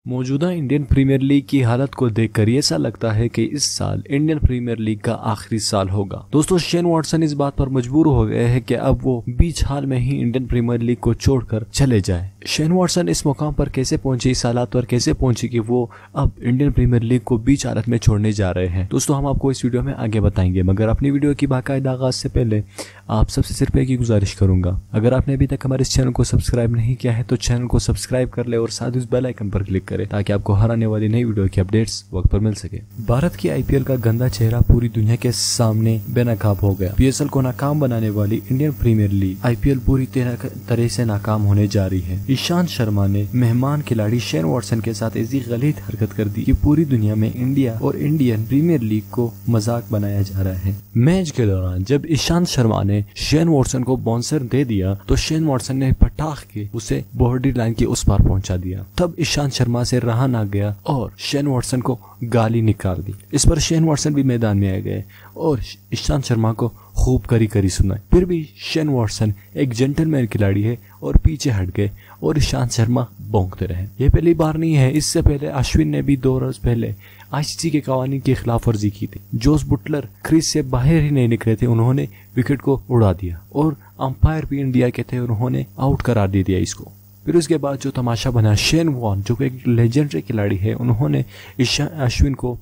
मौजूदा Indian premiere league की हालत को देखकर ऐसा लगता है कि इस साल इंडियन प्रीमियर लीग का आखिरी साल होगा। दोस्तों, शेन वॉटसन इस बात पर मजबूर हो गए हैं कि अब वो बीच हाल में ही इंडियन प्रीमियर लीग को छोड़कर चले जाए। शेन वॉटसन इस मुकाम पर कैसे पहुंचे, इस हालात पर कैसे पहुंचे कि वो अब इंडियन प्रीमियर लीग को बीच हालत में छोड़ने जा रहे हैं। दोस्तों, हम आपको इस वीडियो में आगे बताएंगे, मगर अपनी वीडियो की बाकायदा आगाज से पहले आप सबसे सिर्फ एक ही गुजारिश करूंगा, अगर आपने अभी तक हमारे इस चैनल को सब्सक्राइब नहीं किया है तो चैनल को सब्सक्राइब कर ले और साथ उस बेल आइकन पर क्लिक करें ताकि आपको हर आने वाली नई वीडियो की अपडेट्स वक्त पर मिल सके। भारत की आईपीएल का गंदा चेहरा पूरी दुनिया के सामने बेनकाब हो गया। पीएसएल को नाकाम बनाने वाली इंडियन प्रीमियर लीग आईपीएल पूरी तरह से नाकाम होने जा रही है। ईशांत शर्मा ने मेहमान खिलाड़ी शेन वॉटसन के साथ ऐसी गलत हरकत कर दी कि पूरी दुनिया में इंडिया और इंडियन प्रीमियर लीग को मजाक बनाया जा रहा है। मैच के दौरान जब ईशांत शर्मा ने शेन वॉटसन को बाउंसर दे दिया तो शेन वॉटसन ने पटाख के उसे बाउंड्री लाइन के उस पार पहुंचा दिया। तब ईशांत शर्मा से रहा ना गया और शेन वॉटसन को गाली निकाल दी। इस पर शेन वॉटसन भी मैदान में आ गए और ईशांत शर्मा को खूब करी सुनाई। फिर भी शेन वॉटसन एक जेंटलमैन खिलाड़ी है और पीछे हट गए और ईशांत शर्मा भौंकते रहे। ये पहली बार नहीं है, इससे पहले अश्विन ने भी 2 रोज पहले आईसीसी के कवानीन की खिलाफ वर्जी की थी। जोस बुटलर क्रीज से बाहर ही नहीं निकले थे, उन्होंने विकेट को उड़ा दिया और अंपायर भी इंडिया के थे, उन्होंने आउट करार दे दिया इसको। फिर उसके बाद जो तमाशा बना, शेन वॉर्न जो एक लेजेंडरी खिलाड़ी है, उन्होंने अश्विन को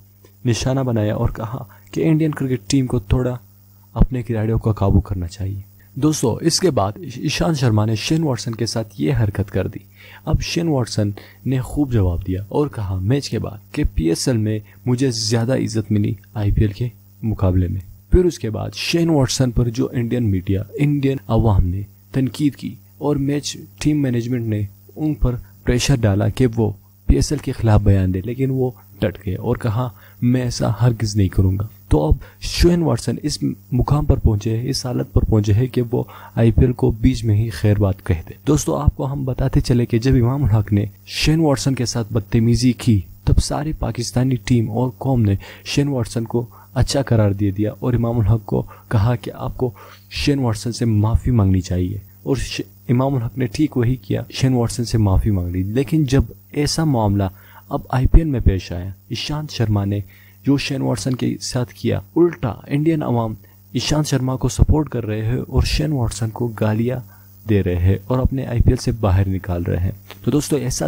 निशाना बनाया और कहा कि इंडियन क्रिकेट टीम को थोड़ा अपने खिलाड़ियों को काबू करना चाहिए। दोस्तों, इसके बाद ईशांत शर्मा ने शेन वॉटसन के साथ ये हरकत कर दी। अब शेन वॉटसन ने खूब जवाब दिया और कहा मैच के बाद कि पीएसएल में मुझे ज्यादा इज्जत मिली आईपीएल के मुकाबले में। फिर उसके बाद शेन वॉटसन पर जो इंडियन मीडिया, इंडियन अवाम ने तनकीद की और मैच टीम मैनेजमेंट ने उन पर प्रेशर डाला कि वो पीएसएल के खिलाफ बयान दे, लेकिन वो डट गए और कहा मैं ऐसा हरगिज नहीं करूंगा। तो अब शेन वॉटसन इस मुकाम पर पहुंचे हैं, इस हालत पर पहुंचे हैं कि वो आईपीएल को बीच में ही खैर बात कह दे। दोस्तों, आपको हम बताते चले कि जब इमामुल हक ने शेन वॉटसन के साथ बदतमीजी की तब सारी पाकिस्तानी टीम और कौम ने शेन वॉटसन को अच्छा करार दे दिया और इमामुल हक को कहा कि आपको शेन वॉटसन से माफी मांगनी चाहिए और इमामुल हक ने ठीक वही किया, शेन वॉटसन से माफी मांग ली। लेकिन जब ऐसा मामला अब आईपीएल में पेश आया, ईशांत शर्मा ने जो शेन वॉटसन के साथ किया, उल्टा इंडियन अवाम ईशांत शर्मा को सपोर्ट कर रहे हैं और शेन वॉटसन को गालियां दे रहे हैं और अपने आईपीएल से बाहर निकाल रहे हैं। तो दोस्तों, ऐसा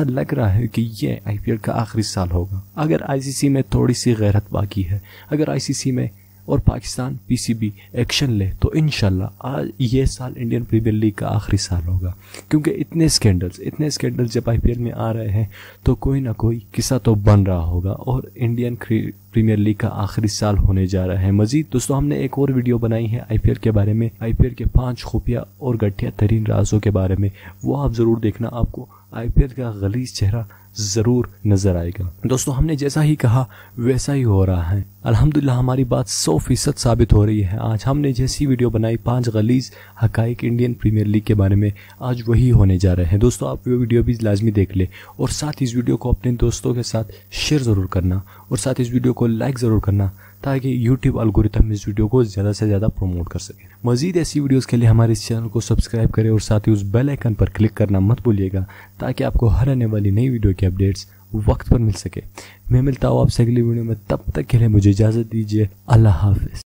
लग रहा है कि ये आईपीएल का आखिरी साल होगा। अगर आईसीसी में थोड़ी सी गैरत बाकी है, अगर आईसीसी में और पाकिस्तान पीसीबी एक्शन ले तो इंशाल्लाह आज ये साल इंडियन प्रीमियर लीग का आखिरी साल होगा। क्योंकि इतने स्कैंडल्स जब आईपीएल में आ रहे हैं तो कोई ना कोई किस्सा तो बन रहा होगा और इंडियन प्रीमियर लीग का आखिरी साल होने जा रहा है। मजीद दोस्तों, हमने एक और वीडियो बनाई है आईपीएल के बारे में, आईपीएल के 5 खुफिया और घटिया तरीन राजों के बारे में, वो आप जरूर देखना, आपको आईपीएल का गलीज चेहरा जरूर नजर आएगा। दोस्तों, हमने जैसा ही कहा वैसा ही हो रहा है। अल्हम्दुलिल्लाह हमारी बात 100% साबित हो रही है। आज हमने जैसी वीडियो बनाई 5 गलीज हकाइक इंडियन प्रीमियर लीग के बारे में, आज वही होने जा रहे हैं। दोस्तों, आप वो वीडियो भी लाजमी देख ले और साथ इस वीडियो को अपने दोस्तों के साथ शेयर जरूर करना और साथ इस वीडियो को लाइक जरूर करना ताकि यूट्यूब एल्गोरिथम इस वीडियो को ज्यादा से ज्यादा प्रमोट कर सके। मजीद ऐसी वीडियोस के लिए हमारे इस चैनल को सब्सक्राइब करें और साथ ही उस बेल आइकन पर क्लिक करना मत भूलिएगा ताकि आपको हर आने वाली नई वीडियो की अपडेट्स वक्त पर मिल सके। मैं मिलता हूँ आपसे अगली वीडियो में, तब तक के लिए मुझे इजाजत दीजिए। अल्लाह हाफिज।